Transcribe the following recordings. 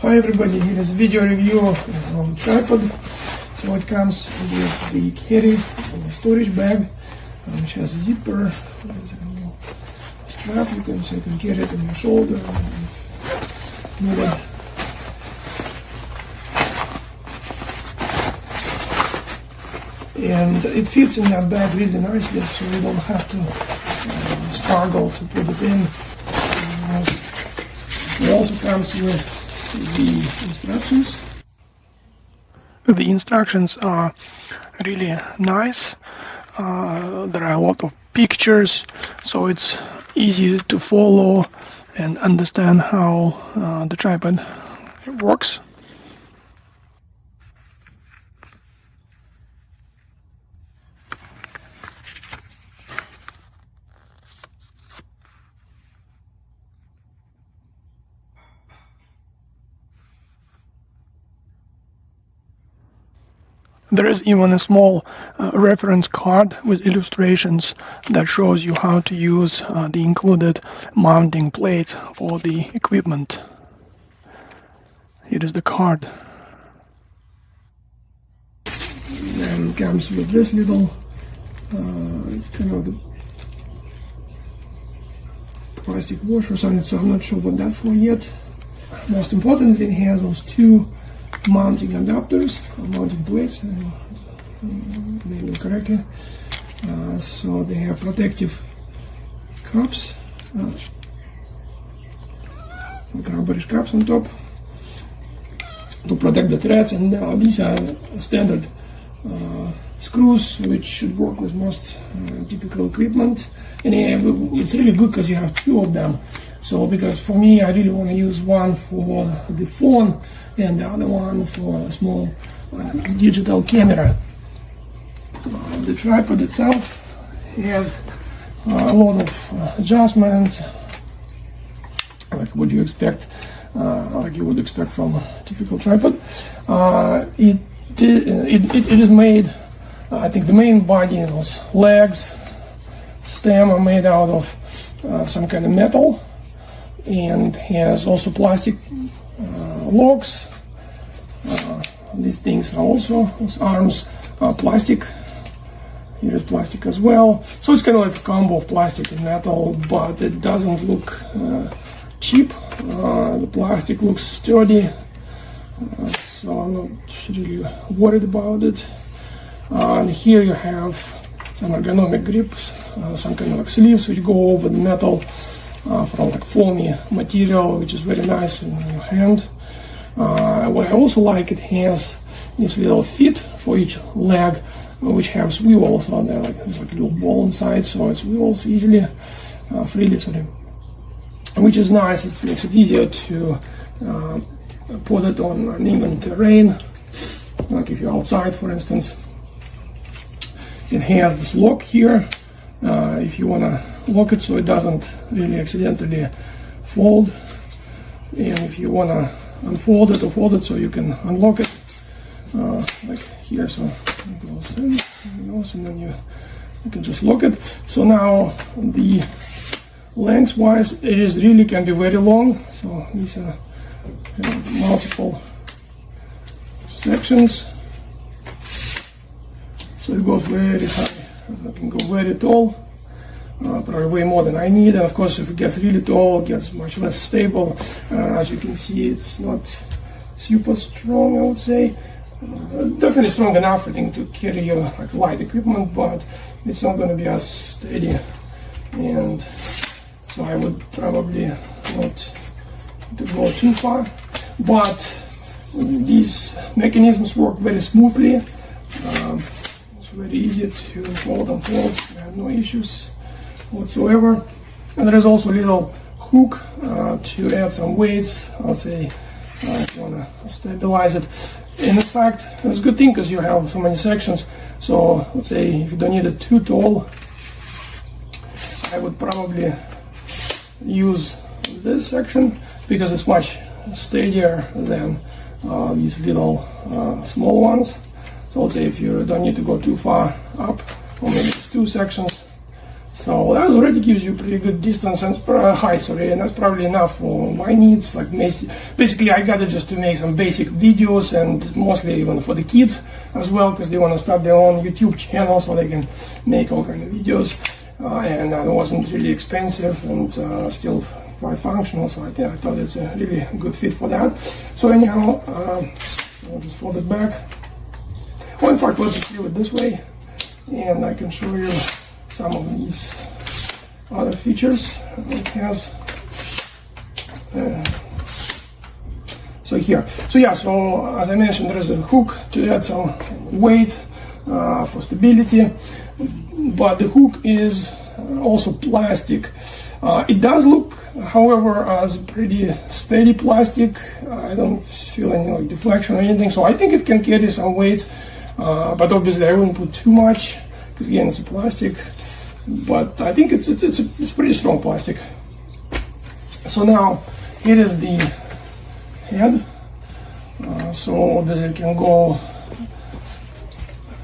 Hi everybody, here is a video review of the tripod. So it comes with the carry storage bag, which has a zipper, there's a little strap, you can carry it on your shoulder if needed. And it fits in that bag really nicely, so you don't have to struggle to put it in. It also comes with the instructions. The instructions are really nice. There are a lot of pictures, so it's easy to follow and understand how the tripod works. There is even a small reference card with illustrations that shows you how to use the included mounting plates for the equipment. Here is the card. And it comes with this little, it's kind of the plastic washer or something, so I'm not sure what that's for yet. Most importantly, it has those two mounting adapters, mounting plates, maybe correctly. So they have protective cups, rubber cups on top to protect the threads, and these are standard screws which should work with most typical equipment. And it's really good because you have two of them. So because for me, I really want to use one for the phone and the other one for a small digital camera. The tripod itself has a lot of adjustments, like what you expect, like you would expect from a typical tripod. It is made, I think the main body, those legs, stem are made out of some kind of metal, and has also plastic logs. These things are also, these arms are plastic. Here is plastic as well. So it's kind of like a combo of plastic and metal, but it doesn't look cheap. The plastic looks sturdy, so I'm not really worried about it. And here you have some ergonomic grips, some kind of like sleeves which go over the metal from like foamy material, which is very nice in your hand. What I also like, it has this little feet for each leg, which have swivels on there, like there's like a little ball inside, so it swivels easily, freely, which is nice. It makes it easier to put it on uneven terrain, like if you're outside, for instance. It has this lock here, if you want to lock it so it doesn't really accidentally fold, and if you want to unfold it or fold it so you can unlock it, like here, so it goes in, and then you can just lock it. So now the lengthwise, it is really can be very long, so these are multiple sections, so it goes very high. It can go very tall, probably way more than I need, and of course if it gets really tall, it gets much less stable. As you can see, it's not super strong, I would say. Definitely strong enough, I think, to carry your like light equipment, but it's not going to be as steady, and so I would probably not go too far. But these mechanisms work very smoothly. It's very easy to fold and fold. I have no issues whatsoever. And there is also a little hook to add some weights, I would say, if you want to stabilize it. And in fact, it's a good thing because you have so many sections. So let's say if you don't need it too tall, I would probably use this section because it's much steadier than these little small ones. So let's say if you don't need to go too far up, or maybe it's two sections, So that already gives you pretty good distance and height, sorry, and that's probably enough for my needs. Like basically, I got it just to make some basic videos, and mostly even for the kids as well, because they want to start their own YouTube channel, so they can make all kind of videos. And it wasn't really expensive and still quite functional, so I thought it's a really good fit for that. So anyhow, I'll just fold it back. Well, in fact, let's just do it this way, and I can show you some of these other features it has. So here, so as I mentioned, there is a hook to add some weight for stability, but the hook is also plastic. It does look, however, as pretty steady plastic. I don't feel any like deflection or anything, so I think it can carry some weight, but obviously I wouldn't put too much, because again, it's a plastic. But I think it's pretty strong plastic. So now here is the head. So obviously it can go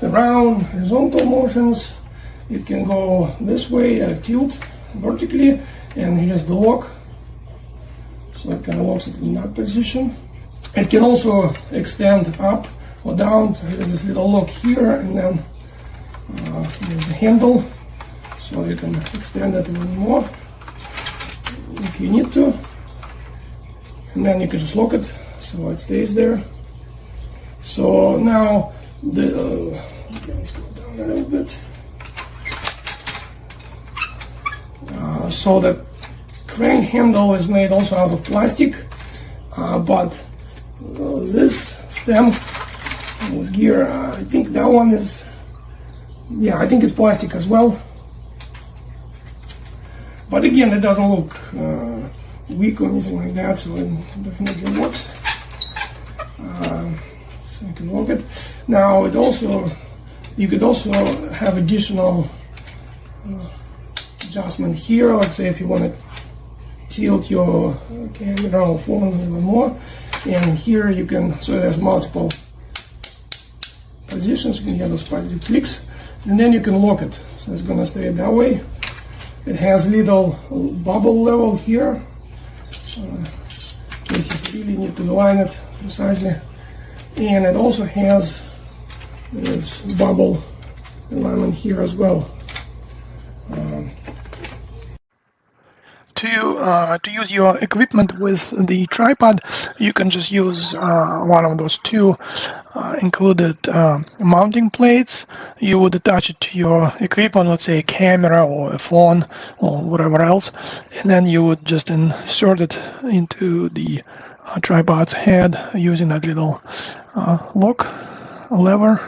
around, horizontal motions. It can go this way, tilt vertically, and here's the lock. So it kind of locks it in that position. It can also extend up or down. So here's this little lock here, and then here's the handle. So you can extend it even more if you need to, and then you can just lock it so it stays there. So now let's go down a little bit. So the crank handle is made also out of plastic, but this stem, this gear, I think that one is, yeah, I think it's plastic as well. But again, it doesn't look weak or anything like that, so it definitely works. So you can lock it. Now you could also have additional adjustment here. Let's say if you want to tilt your camera or phone even more, and here you can. So there's multiple positions. You can get those positive clicks, and then you can lock it. So it's gonna stay that way. It has little bubble level here, in case you really need to align it precisely. And it also has this bubble alignment here as well. To use your equipment with the tripod, you can just use one of those two included mounting plates. You would attach it to your equipment, let's say a camera or a phone or whatever else, and then you would just insert it into the tripod's head using that little lock lever.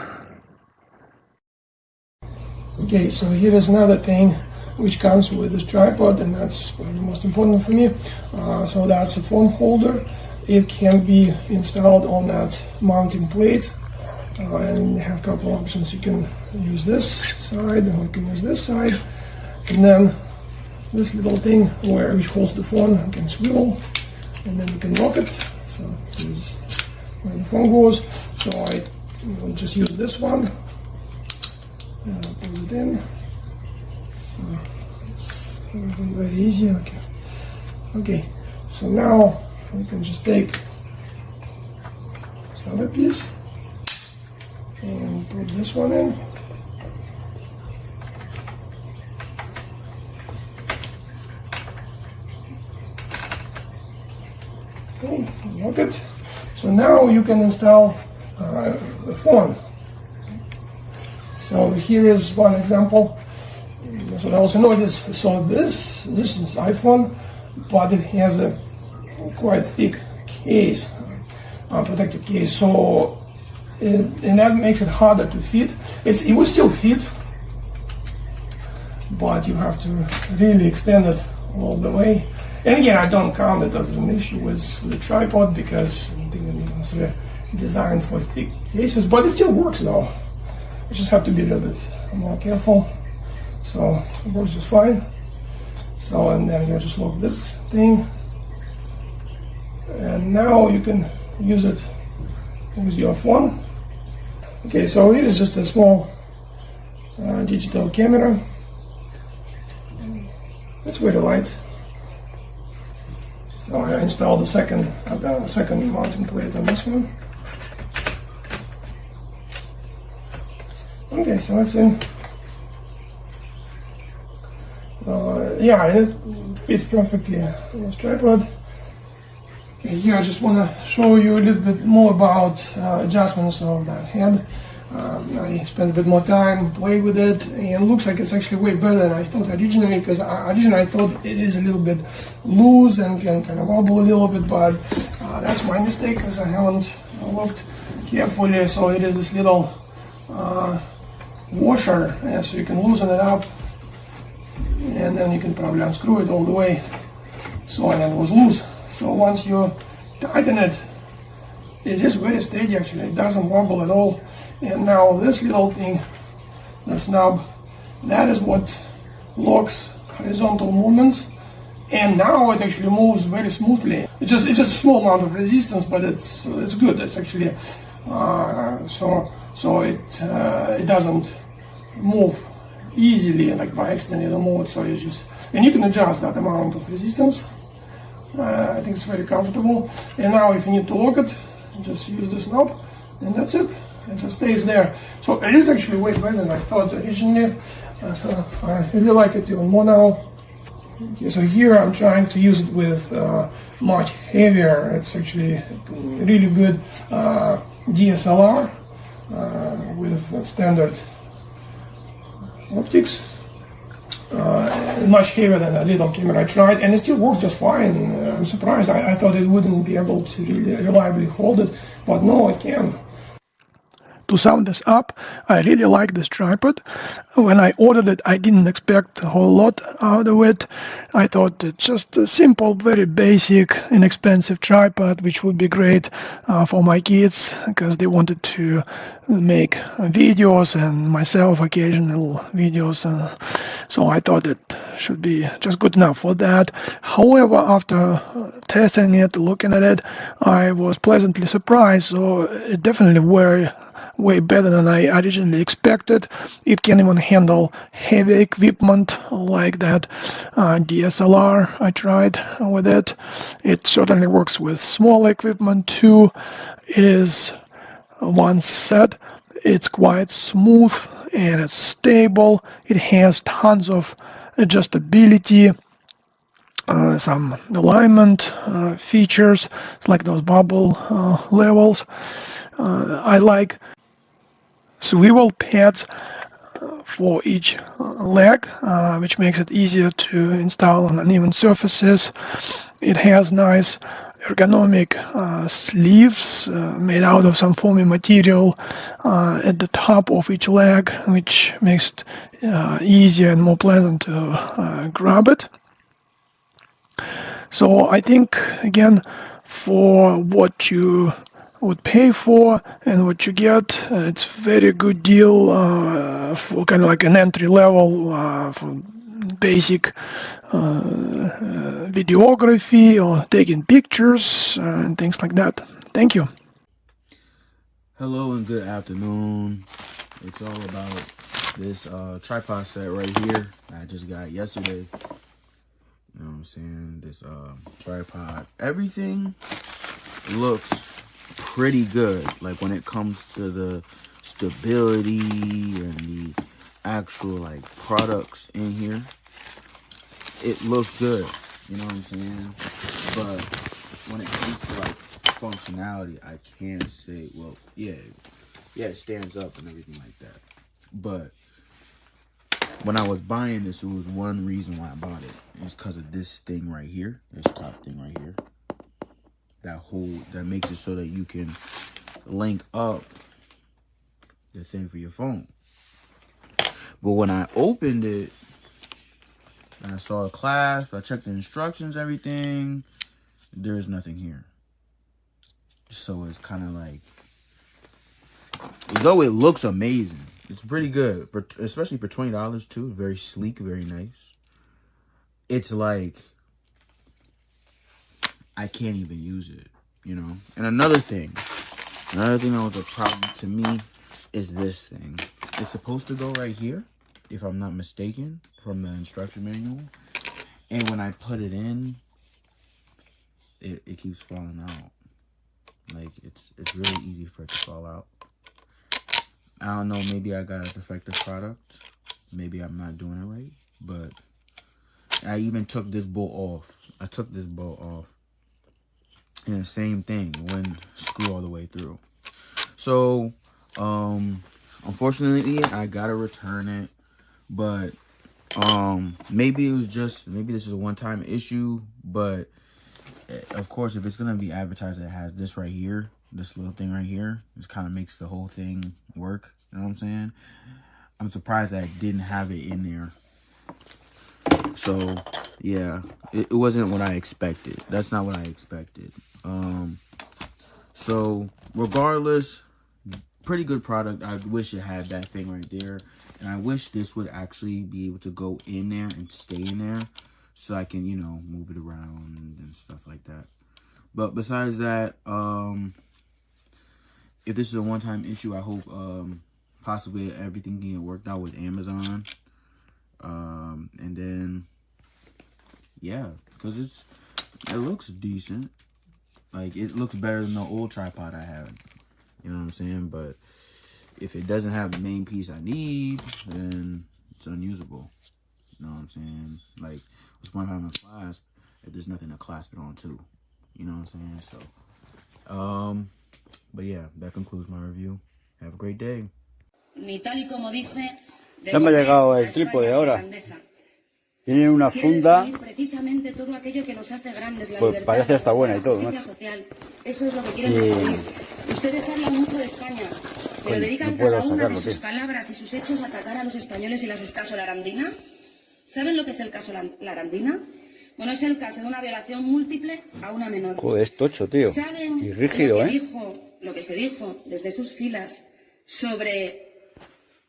Okay, so here is another thing which comes with this tripod, and that's probably the most important for me. So that's a phone holder. It can be installed on that mounting plate, and you have a couple options. You can use this side, or you can use this side, and then this little thing which holds the phone, you can swivel, and then you can lock it. So this is where the phone goes. So I will just use this one, and I'll put it in. Very easy. Okay, so now we can just take this other piece and put this one in. Okay, lock it. So now you can install the phone. So here is one example. So I also noticed, so this is iPhone, but it has a quite thick case, protective case, so and that makes it harder to fit. It will still fit, but you have to really extend it all the way. And again, I don't count it as an issue with the tripod, because I think it's designed for thick cases, but it still works though. You just have to be a little bit more careful. So it works just fine. So, and then you just lock this thing, and now you can use it with your phone. Okay, so here is just a small digital camera, It's very light. So I installed the second mounting plate on this one. Okay, so it's in. Yeah, it fits perfectly in this tripod. Okay, here I just want to show you a little bit more about adjustments of that head. I spent a bit more time playing with it, and it looks like it's actually way better than I thought originally, because originally I thought it is a little bit loose and can kind of wobble a little bit, but that's my mistake, because I haven't looked carefully. So it is this little washer, so you can loosen it up, and then you can probably unscrew it all the way. So, and it was loose. So once you tighten it, it is very steady actually, it doesn't wobble at all. And now this little thing, this knob, that is what locks horizontal movements. And now it actually moves very smoothly. It's just a small amount of resistance, but it's good. It's actually so it doesn't move easily like by extending the mode. So you just, and you can adjust that amount of resistance. I think it's very comfortable. And now if you need to lock it, just use this knob, and that's it. It just stays there. So it is actually way better than I thought originally. So I really like it even more now. Okay, so here I'm trying to use it with much heavier. It's actually really good DSLR with standard optics. Much heavier than the little camera I tried, and it still works just fine. I'm surprised. I thought it wouldn't be able to really reliably hold it, but no, it can. To sum this up, I really like this tripod. When I ordered it, I didn't expect a whole lot out of it. I thought it's just a simple, very basic, inexpensive tripod, which would be great for my kids, because they wanted to make videos, and myself occasional videos. So I thought it should be just good enough for that. However, after testing it, looking at it, I was pleasantly surprised. So it definitely way better than I originally expected. It can even handle heavy equipment like that DSLR I tried with it. It certainly works with small equipment too. It is one set. It's quite smooth and it's stable. It has tons of adjustability, some alignment features like those bubble levels. I like swivel pads for each leg, which makes it easier to install on uneven surfaces. It has nice ergonomic sleeves made out of some foamy material at the top of each leg, which makes it easier and more pleasant to grab it. So I think, again, for what you would pay for and what you get, it's very good deal for kind of like an entry level for basic videography or taking pictures and things like that. Thank you. Hello and good afternoon. It's all about this tripod set right here I just got yesterday. You know what I'm saying? This tripod. Everything looks pretty good, like when it comes to the stability and the actual like products in here. It looks good, you know what I'm saying? But when it comes to like functionality, I can't say, well, yeah, it stands up and everything like that. But when I was buying this, it was one reason why I bought it. It's because of this thing right here, this top thing right here. That makes it so that you can link up the thing for your phone. But when I opened it and I saw a clasp, I checked the instructions, everything, there's nothing here. So it's kind of like, though it looks amazing, it's pretty good, especially for $20 too. Very sleek, very nice. It's like, I can't even use it, you know? And another thing that was a problem to me is this thing. It's supposed to go right here, if I'm not mistaken, from the instruction manual. And when I put it in, it keeps falling out. Like, it's really easy for it to fall out. I don't know, maybe I got a defective product. Maybe I'm not doing it right. But I even took this bolt off. I took this bolt off. And the same thing, wouldn't screw all the way through. So, unfortunately, I gotta return it. But maybe this is a one-time issue. But of course, if it's gonna be advertised that it has this right here, this little thing right here, it kind of makes the whole thing work. You know what I'm saying? I'm surprised that I didn't have it in there. So yeah, it wasn't what I expected. That's not what I expected. So regardless, pretty good product. I wish it had that thing right there, and I wish this would actually be able to go in there and stay in there, so I can, you know, move it around and stuff like that. But besides that, if this is a one-time issue, I hope possibly everything can get worked out with Amazon. And then, yeah, because it looks decent. Like, it looks better than the old tripod I had. You know what I'm saying? But if it doesn't have the main piece I need, then it's unusable. You know what I'm saying? Like, what's the point of having a clasp if there's nothing to clasp it on to? You know what I'm saying? So, but yeah, that concludes my review. Have a great day. Ya me ha llegado el trípode ahora. Tiene una funda, pues parece hasta buena y todo, ¿no? Eso es lo que quieren descubrir. Ustedes hablan mucho de España, pero dedican cada una de sus palabras y sus hechos a atacar a los españoles y el caso Larandina. ¿Saben lo que es el caso Larandina? Bueno, es el caso de una violación múltiple a una menor. Joder, es tocho, tío. ¿Saben y rígido, lo que se dijo desde sus filas sobre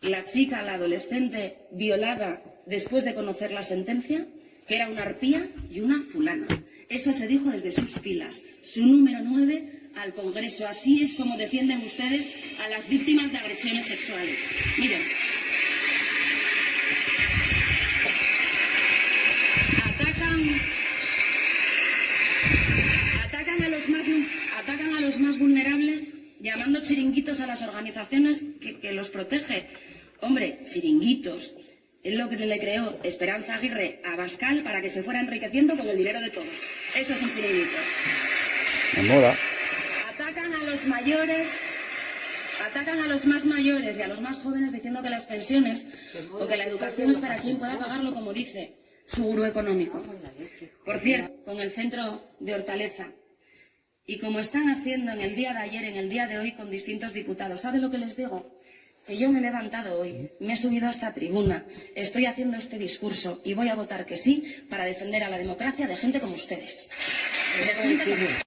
la chica, la adolescente, violada después de conocer la sentencia? Que era una arpía y una fulana. Eso se dijo desde sus filas. Su número 9 al Congreso. Así es como defienden ustedes a las víctimas de agresiones sexuales. Miren. Atacan a los más vulnerables, llamando chiringuitos a las organizaciones que los protege. Hombre, chiringuitos. Es lo que le creó Esperanza Aguirre a Abascal para que se fuera enriqueciendo con el dinero de todos. Eso es un chiringuito. Me mola. Atacan a los mayores, atacan a los más mayores y a los más jóvenes diciendo que las pensiones o que la educación es para quien pueda pagarlo, como dice su gurú económico. Por cierto, con el centro de Hortaleza. Y como están haciendo en el día de ayer, en el día de hoy, con distintos diputados. ¿Sabe lo que les digo? Que yo me he levantado hoy, me he subido a esta tribuna, estoy haciendo este discurso y voy a votar que sí para defender a la democracia de gente como ustedes. De gente como ustedes.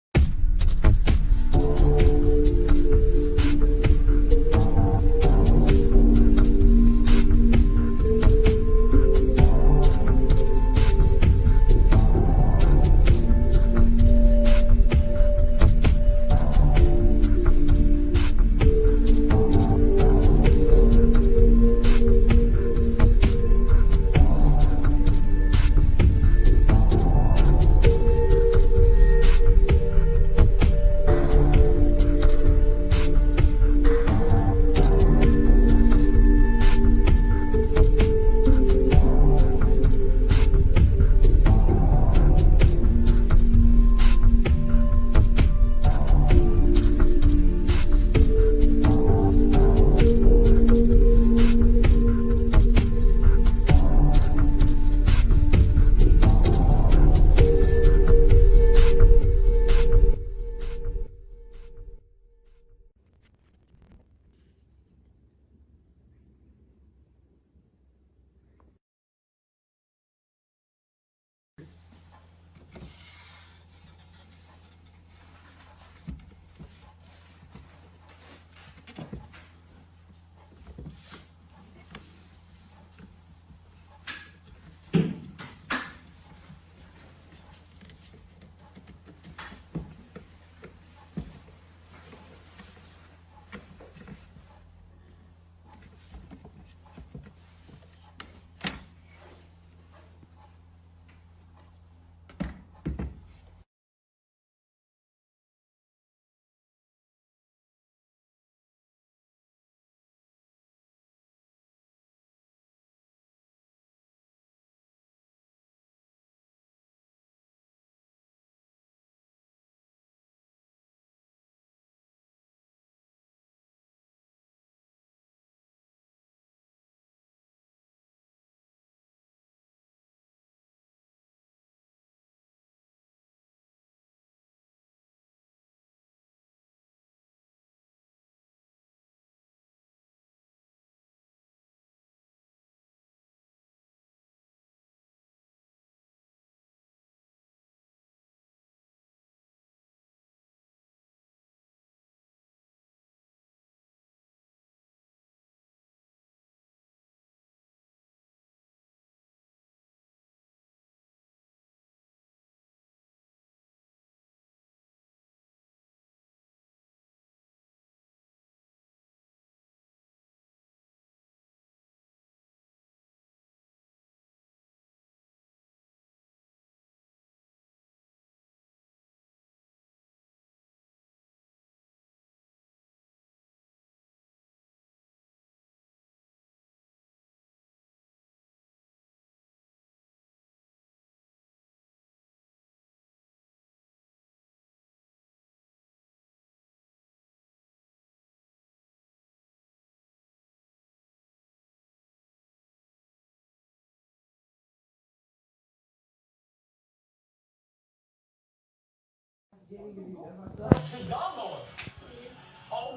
Oh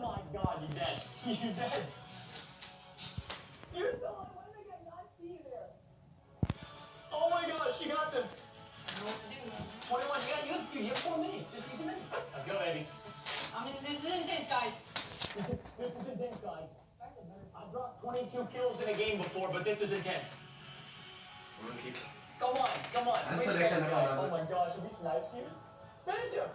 my god, you're dead. You're dead. You're done. Why did I get not see there? Oh my gosh, you got this. I know what to do, man. 21, you have 4 minutes. Just ease him in. Let's go, baby. I mean, this is intense, guys. This is intense, guys. I've dropped 22 kills in a game before, but this is intense. Come on, come on. Oh my gosh, if he snipes you, finish him.